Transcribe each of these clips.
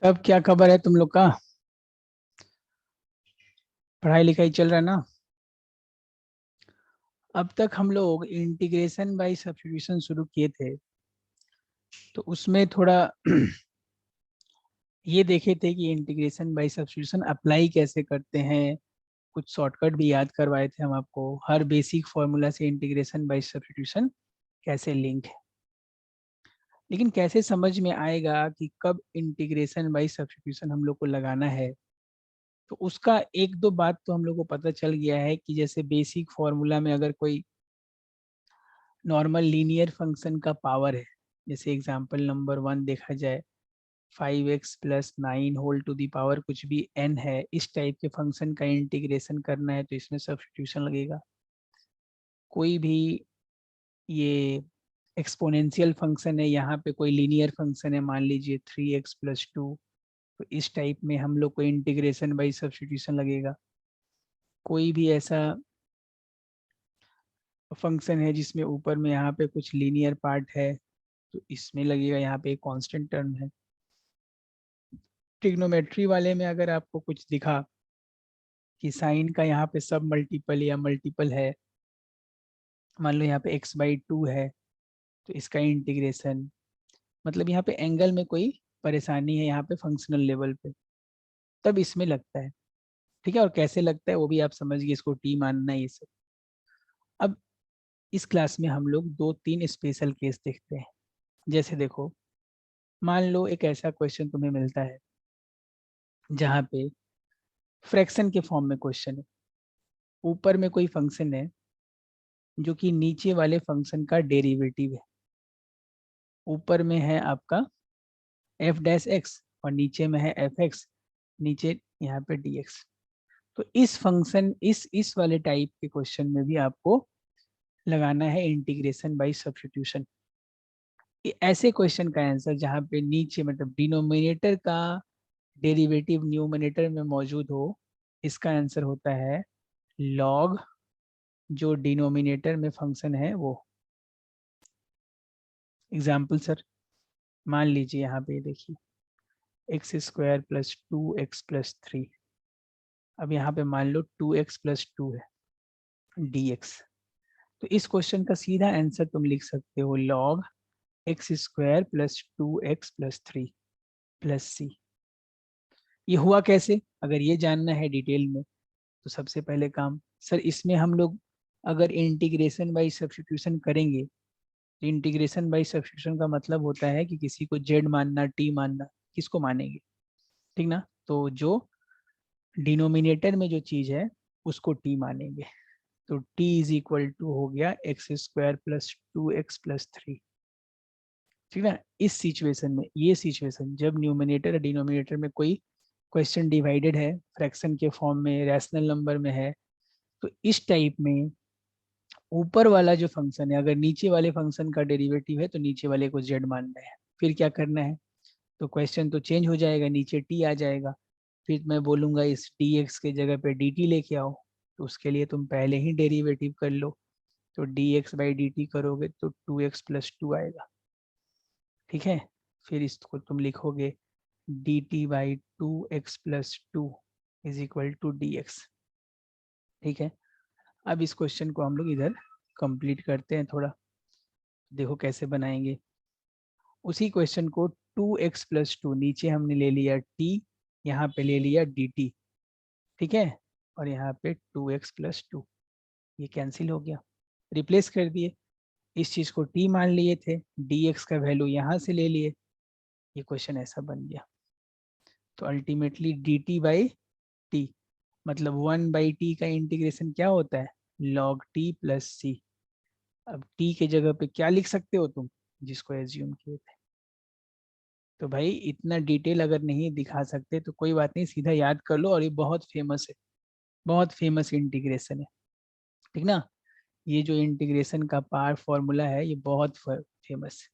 तब क्या खबर है तुम लोग का? पढ़ाई लिखाई चल रहा है ना? अब तक हम लोग इंटीग्रेशन बाय सब्स्टिट्यूशन शुरू किए थे, तो उसमें थोड़ा ये देखे थे कि इंटीग्रेशन बाय सब्स्टिट्यूशन अप्लाई कैसे करते हैं। कुछ शॉर्टकट भी याद करवाए थे हम आपको, हर बेसिक फॉर्मूला से इंटीग्रेशन बाय सब्स्टिट्यूशन कैसे लिंक है। लेकिन कैसे समझ में आएगा कि कब इंटीग्रेशन बाय सब्स्टिट्यूशन हम लोग को लगाना है? तो उसका एक दो बात तो हम लोग को पता चल गया है कि जैसे बेसिक फॉर्मूला में अगर कोई नॉर्मल लीनियर फंक्शन का पावर है, जैसे एग्जांपल नंबर 1 देखा जाए, 5x+9 whole to the power कुछ भी n है, इस टाइप के फंक्शन का इंटीग्रेशन करना है तो इसमें सब्स्टिट्यूशन लगेगा। कोई भी ये एक्सपोनेंशियल फंक्शन है, यहाँ पे कोई लीनियर फंक्शन है, मान लीजिए 3x+2, तो इस टाइप में हम लोग को इंटीग्रेशन बाई सब्स्टिट्यूशन लगेगा। कोई भी ऐसा फंक्शन है जिसमें ऊपर में यहाँ पे कुछ लीनियर पार्ट है, तो इसमें लगेगा, यहाँ पे एक कांस्टेंट टर्म है। ट्रिग्नोमेट्री वाले में अगर आपको कुछ दिखा कि साइन का यहाँ पे सब मल्टीपल या मल्टीपल है, मान लो यहाँ पे x/2 है, तो इसका इंटीग्रेशन, मतलब यहाँ पे एंगल में कोई परेशानी है यहाँ पे फंक्शनल लेवल पे, तब इसमें लगता है। ठीक है, और कैसे लगता है वो भी आप समझ गए, इसको टी मानना है ये सब। अब इस क्लास में हम लोग दो तीन स्पेशल केस देखते हैं। जैसे देखो, मान लो एक ऐसा क्वेश्चन तुम्हें मिलता है जहाँ पे फ्रैक्शन के फॉर्म में क्वेश्चन है, ऊपर में कोई फंक्शन है जो कि नीचे वाले फंक्शन का डेरिवेटिव है। ऊपर में है आपका f'(x) और नीचे में है f(x), नीचे यहाँ पे dx। तो इस फंक्शन इस वाले टाइप के क्वेश्चन में भी आपको लगाना है इंटीग्रेशन बाय सब्स्टिट्यूशन। ऐसे क्वेश्चन का आंसर जहाँ पे नीचे मतलब डिनोमिनेटर का डेरिवेटिव न्यूमरेटर में मौजूद हो, इसका आंसर होता है लॉग जो डिनोमिनेटर में फंक्शन है वो। एग्जाम्पल सर, मान लीजिए यहाँ पे देखिए x² + 2x+3। अब यहाँ पे मान लो 2x+2 है dx। तो इस क्वेश्चन का सीधा आंसर तुम लिख सकते हो लॉग x² + 2x+3 + c। ये हुआ कैसे, अगर ये जानना है डिटेल में, तो सबसे पहले काम सर, इसमें हम लोग अगर इंटीग्रेशन बाय सब्स्टिट्यूशन करेंगे, तो इंटीग्रेशन बाय सब्स्टिट्यूशन का मतलब होता है कि किसी को z मानना, t मानना, किसको मानेंगे? ठीक ना? तो जो डिनोमिनेटर में जो चीज है उसको t मानेंगे। तो t हो गया x² + 2x+3। ठीक ना? इस सिचुएशन में, ये सिचुएशन जब न्यूमिनेटर और डिनोमिनेटर में कोई क्वेश्चन डिवाइडेड है, फ्रैक्शन के फॉर्म में, रैशनल नंबर में है, तो इस टाइप में ऊपर वाला जो फंक्शन है, अगर नीचे वाले फंक्शन का डेरिवेटिव है तो नीचे वाले को z मानना है। फिर क्या करना है, तो क्वेश्चन तो चेंज हो जाएगा, नीचे t आ जाएगा। फिर मैं बोलूंगा इस dx के जगह पे dt लेके आओ, तो उसके लिए तुम पहले ही डेरिवेटिव कर लो। तो dx/dt करोगे तो 2x+2 आएगा। ठीक है, फिर इसको तुम लिखोगे dt/2x+2 = dx। ठीक है, अब इस क्वेश्चन को हम लोग इधर कंप्लीट करते हैं थोड़ा, देखो कैसे बनाएंगे। उसी क्वेश्चन को 2x+2, नीचे हमने ले लिया t, यहाँ पे ले लिया dt। ठीक है, और यहाँ पे 2x+2, ये कैंसिल हो गया, रिप्लेस कर दिए। इस चीज को t मान लिए थे, dx का वैल्यू यहाँ से ले लिए, ये क्वेश्चन ऐसा बन गया। तो अल्टीमेटली dt/t, मतलब 1/t का इंटीग्रेशन क्या होता है, log t + c। अब t के जगह पे क्या लिख सकते हो तुम, जिसको एज्यूम किए थे। तो भाई इतना डिटेल अगर नहीं दिखा सकते तो कोई बात नहीं, सीधा याद कर लो, और ये बहुत फेमस है, बहुत फेमस इंटीग्रेशन है। ठीक ना? ये जो इंटीग्रेशन का पार फॉर्मूला है ये बहुत फेमस है।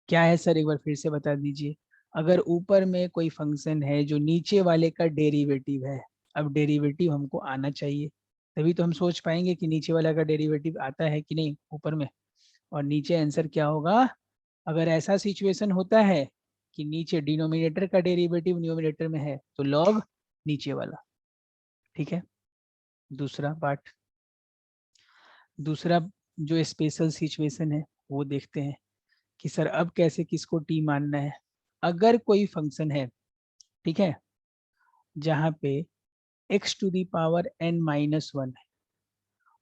क्या है सर, एक बार फिर से बता दीजिए। अगर ऊपर में कोई फंक्शन है जो नीचे वाले का डेरिवेटिव है, अब डेरिवेटिव हमको आना चाहिए, तभी तो हम सोच पाएंगे कि नीचे वाला का डेरिवेटिव आता है कि नहीं ऊपर में, और नीचे आंसर क्या होगा। अगर ऐसा सिचुएशन होता है कि नीचे डिनोमिनेटर का डेरिवेटिव न्यूमरेटर में है तो लॉग नीचे वाला, ठीक है। दूसरा पार्ट, दूसरा जो स्पेशल सिचुएशन है वो देखते हैं कि सर अब कैसे किसको टी मानना है। अगर कोई फंक्शन है, ठीक है, जहाँ पे x to the power n minus 1 है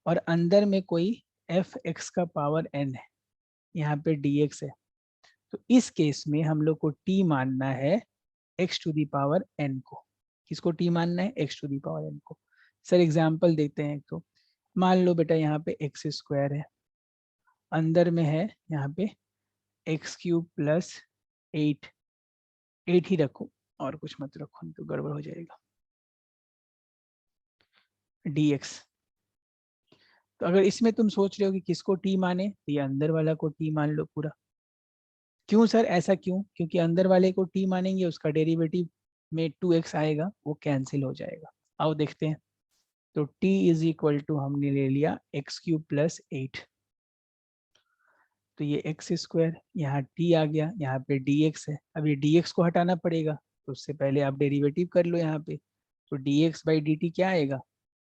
और अंदर में कोई एफ एक्स का पावर n है, यहाँ पे dx है, तो इस केस में हम लोग को t मानना है x to the power n को। किसको t मानना है? x to the power n को। सर एग्जाम्पल देते हैं। तो मान लो बेटा यहाँ पे एक्स स्क्वायर है, अंदर में है यहाँ पे एक्स क्यूब प्लस 8 ही रखो और कुछ मत रखो, तो गड़बड़ हो जाएगा, dx। तो अगर इसमें तुम सोच रहे हो कि किसको t माने, तो ये अंदर वाला को t मान लो पूरा। क्यों सर, ऐसा क्यों? क्योंकि अंदर वाले को t मानेंगे उसका डेरिवेटिव में 2x आएगा, वो कैंसिल हो जाएगा। आओ देखते हैं। तो t इज इक्वल टू हमने ले लिया एक्स क्यूब प्लस 8, तो ये एक्स स्क्वायर, यहाँ t आ गया, यहाँ पे dx है। अब ये dx को हटाना पड़ेगा, तो उससे पहले आप डेरिवेटिव कर लो यहाँ पे। तो dx बाई dt क्या आएगा?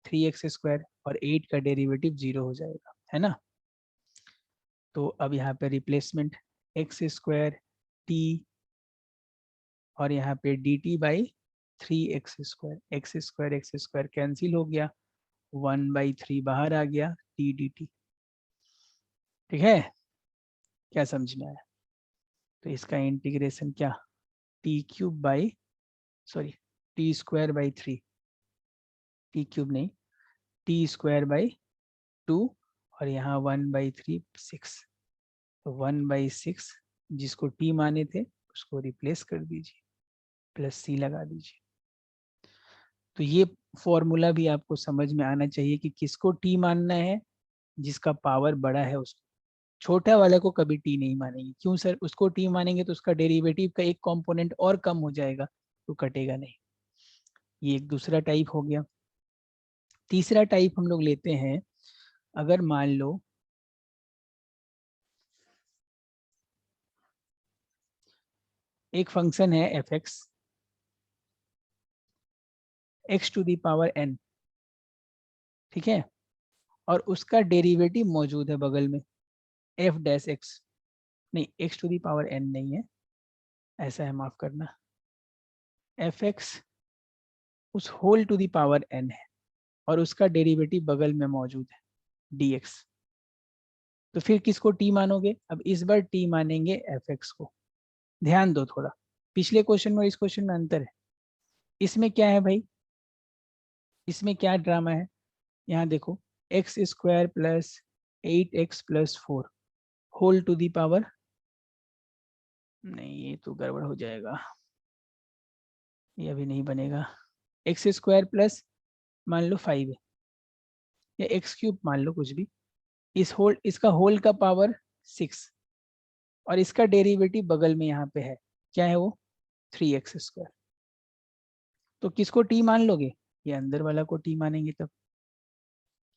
3x स्क्वायर, और 8 का डेरिवेटिव 0 हो जाएगा, है ना। तो अब यहाँ पे रिप्लेसमेंट एक्स स्क्वायर टी और यहाँ पे D t by 3x square, x square cancel हो गया, 1/3 बाहर आ गया, टी डी टी। ठीक है, क्या समझ में आया? तो इसका इंटीग्रेशन क्या, T cube by sorry T square by 3, T cube नहीं, टी स्क्वायर बाई 2 और यहाँ 1/3 6, तो 1/6 जिसको t माने थे उसको रिप्लेस कर दीजिए, प्लस c लगा दीजिए। तो ये फॉर्मूला भी आपको समझ में आना चाहिए कि किसको t मानना है, जिसका पावर बड़ा है उसको। छोटा वाले को कभी t नहीं मानेंगे। क्यों सर? उसको t मानेंगे तो उसका डेरिवेटिव का एक कंपोनेंट और कम हो जाएगा, तो कटेगा नहीं। ये एक दूसरा टाइप हो गया। तीसरा टाइप हम लोग लेते हैं, अगर मान लो एक फंक्शन है f x to the power n, ठीक है, और उसका डेरिवेटिव मौजूद है बगल में एफ डैश एक्स, नहीं x to the power n नहीं है, ऐसा है, माफ करना, एफ एक्स उस whole to the power n है और उसका डेरिवेटिव बगल में मौजूद है dx। तो फिर किसको t मानोगे? अब इस बार t मानेंगे एफ एक्स को। ध्यान दो थोड़ा, पिछले क्वेश्चन में और इस क्वेश्चन में अंतर है। इसमें क्या है भाई, इसमें क्या ड्रामा है, यहाँ देखो, x square plus 8x plus 4 whole to the power, नहीं ये तो गड़बड़ हो जाएगा, ये अभी नहीं बनेगा। एक्स स्क्वायर प्लस मान लो 5 है, या एक्स क्यूब मान लो, कुछ भी, इस होल, इसका होल का पावर 6 और इसका डेरिवेटिव बगल में यहाँ पे है, क्या है वो? 3x square. तो किसको t मान लोगे? ये अंदर वाला को t मानेंगे। तब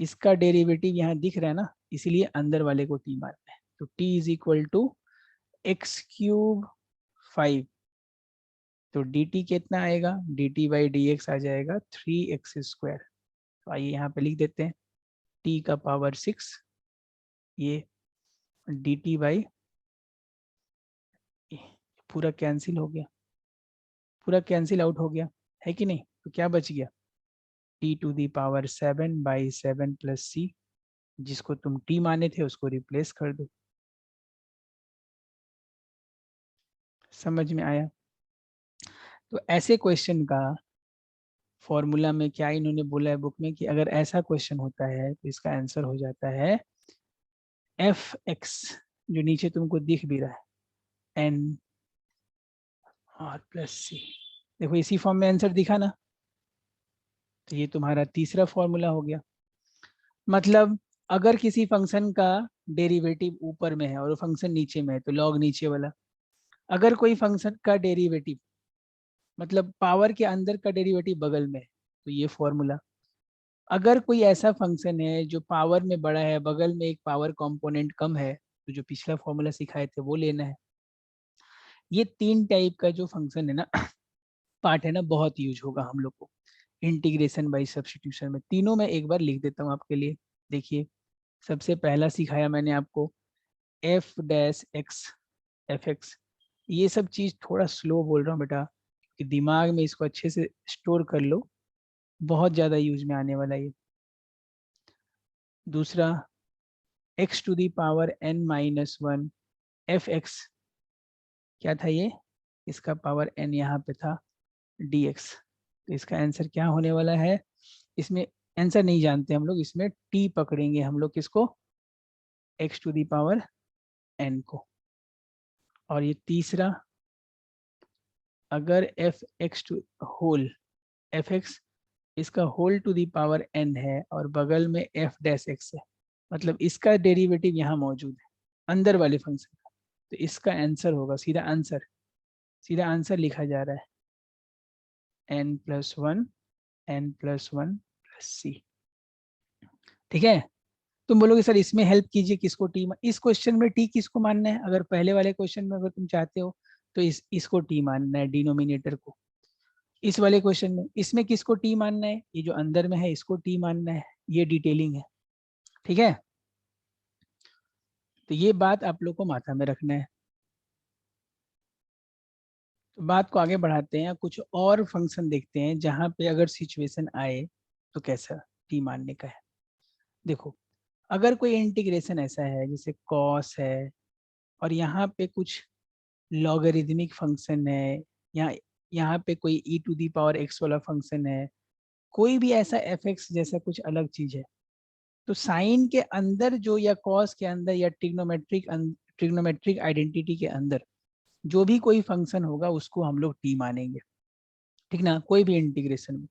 इसका डेरिवेटिव यहाँ दिख रहा है ना, इसीलिए अंदर वाले को t मानना है। तो t is equal to x cube 5, तो dt कितना आएगा? dt बाई डी एक्स आ जाएगा 3x स्क्वायर। तो आइए यहाँ पे लिख देते हैं t का पावर 6, ये dt बाई, पूरा कैंसिल हो गया, पूरा कैंसिल आउट हो गया, है कि नहीं? तो क्या बच गया? t to the power 7/7 plus c, जिसको तुम t माने थे उसको रिप्लेस कर दो। समझ में आया? तो ऐसे क्वेश्चन का फॉर्मूला में क्या इन्होंने बोला है बुक में, कि अगर ऐसा क्वेश्चन होता है तो इसका आंसर हो जाता है एफ एक्स, जो नीचे तुमको दिख भी रहा है, एन और प्लस सी। देखो इसी फॉर्म में आंसर दिखा ना, तो ये तुम्हारा तीसरा फॉर्मूला हो गया। मतलब अगर किसी फंक्शन का डेरिवेटिव ऊपर में है और वो फंक्शन नीचे में है तो लॉग नीचे वाला। अगर कोई फंक्शन का डेरिवेटिव, मतलब पावर के अंदर का डेरिवेटिव बगल में है, तो ये फॉर्मूला। अगर कोई ऐसा फंक्शन है जो पावर में बड़ा है, बगल में एक पावर कंपोनेंट कम है, तो जो पिछला फॉर्मूला सिखाए थे वो लेना है। ये 3 टाइप का जो फंक्शन है ना पार्ट है ना, बहुत यूज होगा हम लोग को इंटीग्रेशन बाय सब्स्टिट्यूशन में। तीनों मैं एक बार लिख देता हूँ आपके लिए। देखिए, सबसे पहला सिखाया मैंने आपको F dash x, F x. ये सब चीज थोड़ा स्लो बोल रहा हूँ बेटा, कि दिमाग में इसको अच्छे से स्टोर कर लो, बहुत ज्यादा यूज में आने वाला है ये। दूसरा, x to the power n minus one, f x क्या था ये, इसका पावर एन यहाँ पे था डी एक्स। तो इसका आंसर क्या होने वाला है, इसमें आंसर नहीं जानते हम लोग, इसमें टी पकड़ेंगे हम लोग, किसको, x to the power n को। और ये तीसरा, अगर f x to whole, f x इसका whole to the power n है और बगल में एफ डैश एक्स है, मतलब इसका डेरिवेटिव यहाँ मौजूद है अंदर वाले फंक्शन का, तो इसका आंसर होगा, सीधा आंसर, सीधा आंसर लिखा जा रहा है n plus one, n plus one plus c. ठीक है, तुम बोलोगे सर इसमें हेल्प कीजिए, किसको टी, इस क्वेश्चन में टी किसको मानना है, अगर पहले वाले क्वेश्चन में अगर तुम चाहते हो तो इसको टी मानना है, डिनोमिनेटर को। इस वाले क्वेश्चन में इसमें किसको टी मानना है, ये जो अंदर में है इसको टी मानना है, ये डिटेलिंग है। ठीक है, तो ये बात आप लोग को माथा में रखना है। तो बात को आगे बढ़ाते हैं, कुछ और फंक्शन देखते हैं जहां पे अगर सिचुएशन आए तो कैसा टी मानने का है। देखो, अगर कोई इंटीग्रेशन ऐसा है जैसे कॉस है, और यहाँ पे कुछ लॉगरिदमिक फंक्शन है, यहाँ यहाँ पे कोई ई टू दी पावर एक्स वाला फंक्शन है, कोई भी ऐसा एफ एक्स जैसा कुछ अलग चीज है, तो साइन के अंदर जो, या कॉस के अंदर, या ट्रिग्नोमेट्रिक आइडेंटिटी के अंदर जो भी कोई फंक्शन होगा उसको हम लोग टी मानेंगे। ठीक ना, कोई भी इंटीग्रेशन में,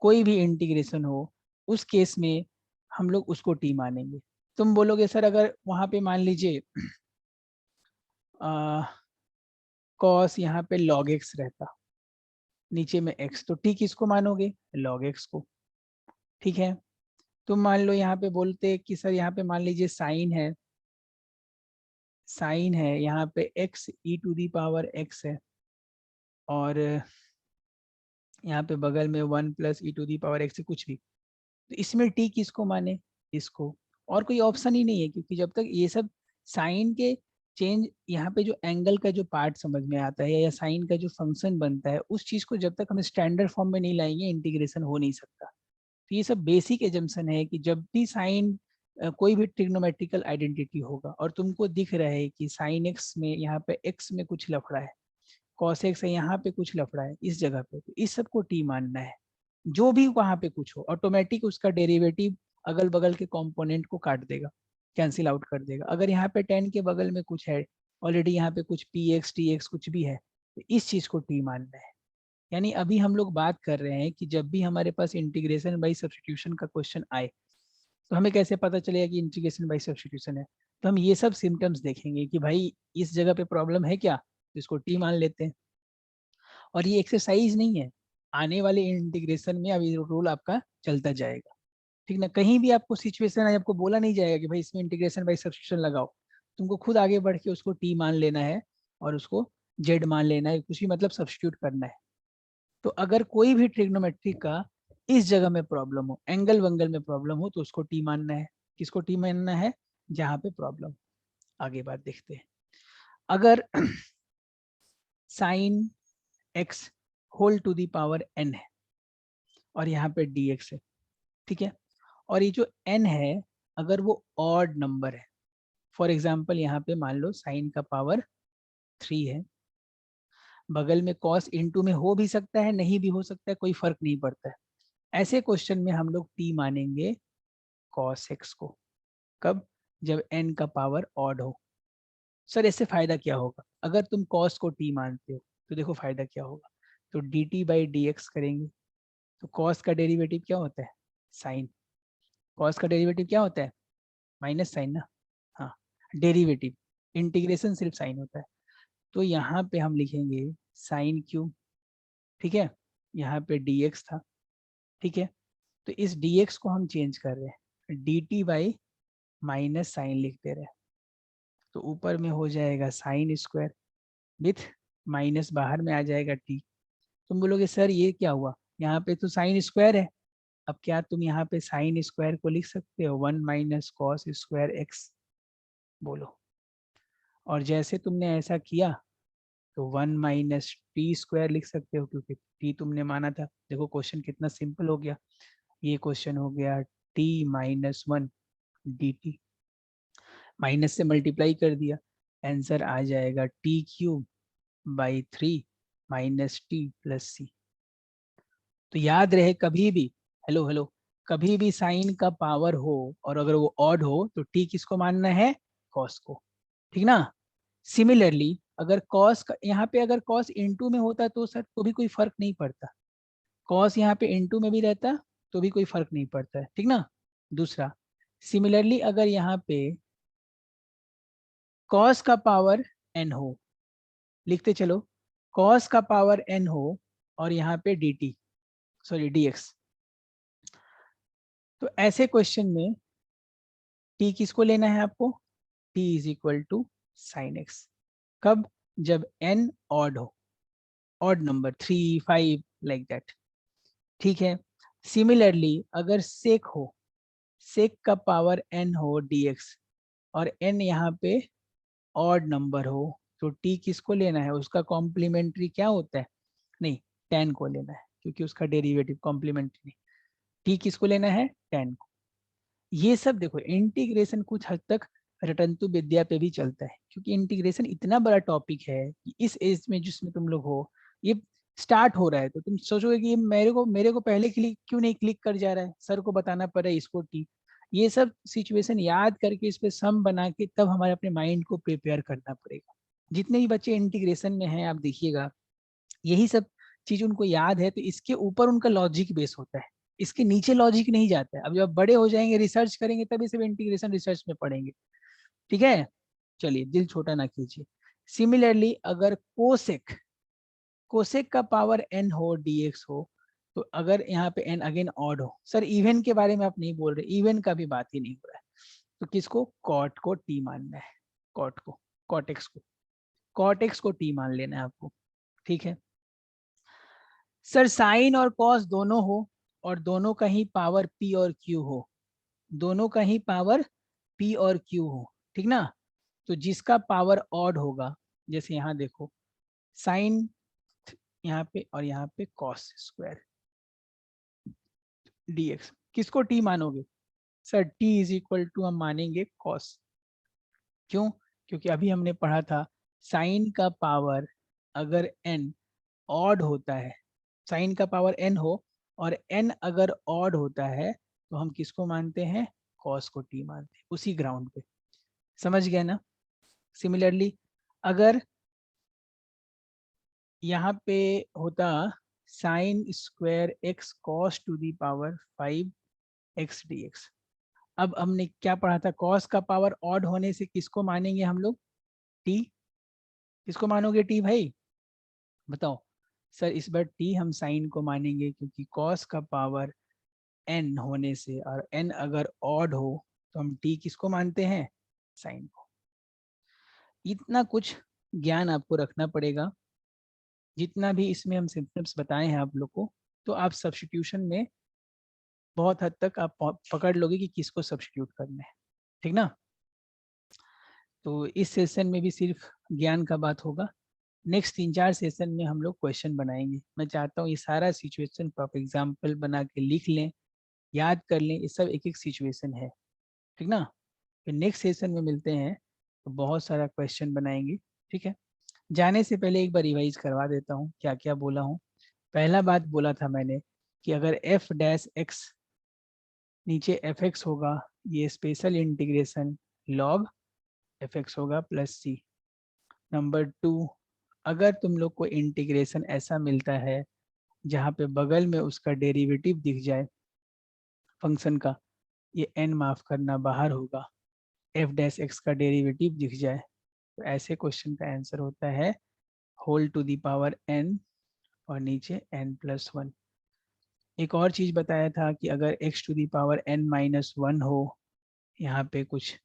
कोई भी इंटीग्रेशन हो उस केस में हम लोग उसको टी मानेंगे। तुम बोलोगे सर अगर वहां पे मान लीजिए कॉस यहाँ पे लॉग एक्स रहता, नीचे में एक्स, तो टी किसको मानोगे, लॉग एक्स को। ठीक है, तुम मान लो यहाँ पे बोलते कि सर यहाँ पे मान लीजिए साइन है, साइन है यहाँ पे x e to the power x है, और यहाँ पे बगल में one plus e to the power x है, कुछ भी, तो इसमें टी किसको माने, इसको। और कोई ऑप्शन ही नहीं है, क्योंकि जब तक ये सब साइन के चेंज, यहाँ पे जो एंगल का जो पार्ट समझ में आता है, या साइन का जो फंक्शन बनता है, उस चीज को जब तक हम स्टैंडर्ड फॉर्म में नहीं लाएंगे इंटीग्रेशन हो नहीं सकता। तो ये सब बेसिक एजम्पशन है कि जब भी साइन कोई भी ट्रिग्नोमेट्रिकल आइडेंटिटी होगा और तुमको दिख रहा है कि साइन एक्स में यहाँ पे एक्स में कुछ लफड़ा है, कॉस एक्स है यहाँ पे कुछ लफड़ा है इस जगह पे, तो इस सब को टी मानना है। जो भी वहां पे कुछ हो, ऑटोमेटिक उसका डेरिवेटिव अगल बगल के कंपोनेंट को काट देगा, कैंसिल आउट कर देगा। अगर यहाँ पे 10 के बगल में कुछ है, ऑलरेडी यहाँ पे कुछ पी एक्स टी एक्स कुछ भी है, तो इस चीज को टी मानना है। यानी अभी हम लोग बात कर रहे हैं कि जब भी हमारे पास इंटीग्रेशन बाई सब्स्टिट्यूशन का क्वेश्चन आए, तो हमें कैसे पता चलेगा कि इंटीग्रेशन बाई सब्स्टिट्यूशन है। तो हम ये सब सिम्टम्स देखेंगे कि भाई इस जगह पे प्रॉब्लम है क्या, तो इसको टी मान लेते हैं। और ये एक्सरसाइज नहीं है, आने वाले इंटीग्रेशन में अभी रूल आपका चलता जाएगा। ठीक ना, कहीं भी आपको सिचुएशन है, आपको बोला नहीं जाएगा कि भाई इसमें इंटीग्रेशन बाई सब्स्टिट्यूशन लगाओ, तुमको खुद आगे बढ़ के उसको टी मान लेना है और उसको जेड मान लेना है, कुछ भी मतलब सब्स्टिट्यूट करना है। तो अगर कोई भी ट्रिग्नोमेट्री का इस जगह में प्रॉब्लम हो, एंगल वंगल में प्रॉब्लम हो, तो उसको टी मानना है। किसको टी मानना है, जहां पे प्रॉब्लम। आगे बात देखते हैं, अगर sine x whole to the power n है और यहाँ पे डी एक्स है, ठीक है, और ये जो एन है अगर वो ऑड नंबर है, फॉर एग्जाम्पल यहाँ पे मान लो साइन का पावर 3 है, बगल में कॉस इनटू में हो भी सकता है, नहीं भी हो सकता है, कोई फर्क नहीं पड़ता है। ऐसे क्वेश्चन में हम लोग टी मानेंगे कॉस एक्स को। कब, जब एन का पावर ऑड हो। सर इससे फायदा क्या होगा, अगर तुम कॉस को टी मानते हो तो देखो फायदा क्या होगा, तो D t by d x करेंगे, तो कॉस का डेरिवेटिव क्या होता है, साइन। कॉस का डेरिवेटिव क्या होता है, माइनस साइन ना, हाँ, डेरिवेटिव, इंटीग्रेशन सिर्फ साइन होता है। तो यहाँ पे हम लिखेंगे साइन क्यू, ठीक है, यहाँ पे डी एक्स था, ठीक है, तो इस डी एक्स को हम चेंज कर रहे हैं, d t by minus sine लिख दे रहे हैं, तो ऊपर में हो जाएगा साइन स्क्वायर, विथ माइनस बाहर में आ जाएगा टी। तुम बोलोगे सर ये क्या हुआ, यहाँ पे तो साइन स्क्वायर है। अब क्या तुम यहाँ पे साइन स्क्वायर को लिख सकते हो 1 माइनस कॉस स्क्वायर एक्स, बोलो। और जैसे तुमने ऐसा किया तो 1 माइनस टी स्क्वायर लिख सकते हो, क्योंकि टी तुमने माना था। देखो क्वेश्चन कितना सिंपल हो गया। ये क्वेश्चन हो गया t minus 1 d t, minus से मल्टीप्लाई कर दिया, आंसर आ जाएगा t cube by 3 minus t plus c. तो याद रहे कभी भी, हेलो हेलो, कभी भी साइन का पावर हो और अगर वो ऑड हो तो टी किसको मानना है, कॉस को, ठीक ना। सिमिलरली अगर कॉस यहाँ पे अगर कॉस इनटू में होता तो सर तो भी कोई फर्क नहीं पड़ता, कॉस यहाँ पे इनटू में भी रहता तो भी कोई फर्क नहीं पड़ता है, ठीक ना। दूसरा, सिमिलरली अगर यहाँ पे कॉस का पावर n हो, लिखते चलो, कॉस का पावर n हो और यहाँ पे dt, सॉरी dx, तो ऐसे क्वेश्चन में t किसको लेना है आपको, t is equal to sine x. कब, जब n ऑड हो, ऑड नंबर 3 5 लाइक दैट, ठीक है। सिमिलरली अगर सेक हो, सेक का पावर n हो dx और n यहाँ पे ऑड नंबर हो, तो t किसको लेना है, उसका कॉम्प्लीमेंट्री क्या होता है, नहीं tan को लेना है, क्योंकि उसका डेरिवेटिव कॉम्प्लीमेंट्री नहीं। t किसको लेना है, tan को। ये सब देखो इंटीग्रेशन कुछ हद तक रटंतु विद्या पे भी चलता है, क्योंकि इंटीग्रेशन इतना बड़ा टॉपिक है कि इस एज में जिसमें तुम लोग हो, ये स्टार्ट हो रहा है, तो तुम सोचोगे कि ये मेरे को पहले क्लिक क्यों नहीं क्लिक कर जा रहा है, सर को बताना पड़ रहा है इसको टी। ये सब सिचुएशन याद करके इस पे सम बना के तब हमारे अपने माइंड को प्रिपेयर करना पड़ेगा। जितने भी बच्चे इंटीग्रेशन में हैं आप देखिएगा, यही सब चीज उनको याद है, तो इसके ऊपर उनका लॉजिक बेस होता है, इसके नीचे लॉजिक नहीं जाता है। अब जब बड़े हो जाएंगे रिसर्च करेंगे तभी सब इंटीग्रेशन रिसर्च में पढ़ेंगे, ठीक है। चलिए दिल छोटा ना कीजिए। सिमिलरली अगर कोसेक, कोसेक का पावर n हो dx हो, तो अगर यहाँ पे n अगेन ऑड हो, सर इवन के बारे में आप नहीं बोल रहे, इवन का भी बात ही नहीं हो रहा है, तो किसको, कॉट को t मानना है, कॉट को, कॉट एक्स को, कॉट एक्स को t मान लेना है आपको, ठीक है। सर साइन और कॉस दोनों हो और दोनों का ही पावर p और q हो, दोनों का ही पावर p और q हो, ठीक ना। तो जिसका पावर ऑड होगा, जैसे यहाँ देखो साइन यहाँ पे और यहाँ पे कॉस स्क्वायर dx, किसको t मानोगे, sir t is equal to हम मानेंगे कॉस। क्यों, क्योंकि अभी हमने पढ़ा था साइन का पावर अगर n ऑड होता है, साइन का पावर n हो और n अगर ऑड होता है तो हम किसको मानते हैं, कॉस को t मानते हैं, उसी ग्राउंड पे, समझ गया ना। सिमिलरली अगर यहाँ पे होता sine square x cos to the power 5x dx, अब हमने क्या पढ़ा था, कॉस का पावर ऑड होने से किसको मानेंगे हम लोग, t, किसको मानोगे t भाई, बताओ। सर इस बार t हम साइन को मानेंगे, क्योंकि कॉस का पावर n होने से और n अगर ऑड हो तो हम t किसको मानते हैं, साइन को। इतना कुछ ज्ञान आपको रखना पड़ेगा, जितना भी इसमें हम सिम्टम्स बताए हैं आप लोग को, तो आप सब्स्टिट्यूशन में बहुत हद तक आप पकड़ लोगे कि किसको सब्स्टिट्यूट करना है, ठीक ना। तो इस सेशन में भी सिर्फ ज्ञान का बात होगा, नेक्स्ट 3-4 सेशन में हम लोग क्वेश्चन बनाएंगे। मैं चाहता हूँ ये सारा सिचुएशन को आप एग्जाम्पल बना के लिख लें, याद कर लें, ये सब एक एक सिचुएशन है, ठीक ना। फिर नेक्स्ट सेशन में मिलते हैं तो बहुत सारा क्वेश्चन बनाएंगे, ठीक है। जाने से पहले एक बार रिवाइज करवा देता हूँ क्या क्या बोला हूँ। पहला बात बोला था मैंने कि अगर f डैश एक्स नीचे एफ एक्स होगा, ये special integration log F x होगा प्लस सी। नंबर 2, अगर तुम लोग को इंटीग्रेशन ऐसा मिलता है जहाँ पे बगल में उसका डेरिवेटिव दिख जाए फंक्शन का, ये n माफ करना बाहर होगा, f डैश एक्स का डेरिवेटिव दिख जाए, तो ऐसे क्वेश्चन का आंसर होता है whole to the power n और नीचे n+1। एक और चीज बताया था कि अगर x to the power n-1 हो यहाँ पे कुछ,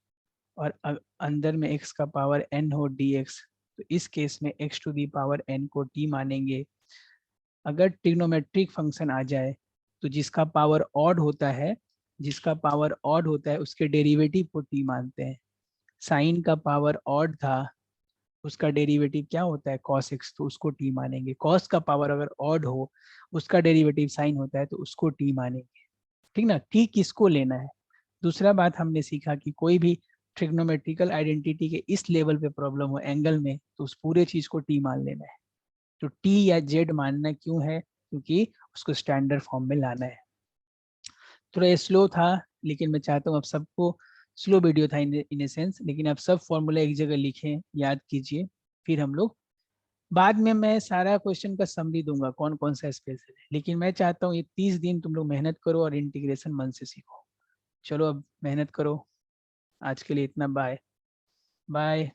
और अंदर में x का पावर n हो dx, तो इस केस में x to the power n को t मानेंगे। अगर ट्रिग्नोमेट्रिक फंक्शन आ जाए तो जिसका पावर ऑड होता है, उसके डेरिवेटिव को t मानते हैं। साइन का पावर ऑड था, उसका डेरिवेटिव क्या होता है cos x, तो उसको t मानेंगे। cos का पावर अगर ऑड हो, उसका डेरिवेटिव साइन होता है तो उसको t मानेंगे। ठीक ना, t किसको लेना है। दूसरा बात हमने सीखा कि कोई भी ट्रिग्नोमेट्रिकल आइडेंटिटी के इस लेवल पे प्रॉब्लम हो एंगल में, तो उस पूरे चीज को t मान लेना है। तो t या z मानना क्यों है, क्योंकि उसको स्टैंडर्ड फॉर्म में लाना है। थोड़ा ये स्लो था, लेकिन मैं चाहता हूँ अब सबको, स्लो वीडियो था इन ए सेंस, लेकिन आप सब फॉर्मूला एक जगह लिखें, याद कीजिए। फिर हम लोग बाद में, मैं सारा क्वेश्चन का समरी दूंगा कौन कौन सा स्पेशल है, लेकिन मैं चाहता हूँ ये 30 दिन तुम लोग मेहनत करो और इंटीग्रेशन मन से सीखो। चलो अब मेहनत करो। आज के लिए इतना, बाय बाय।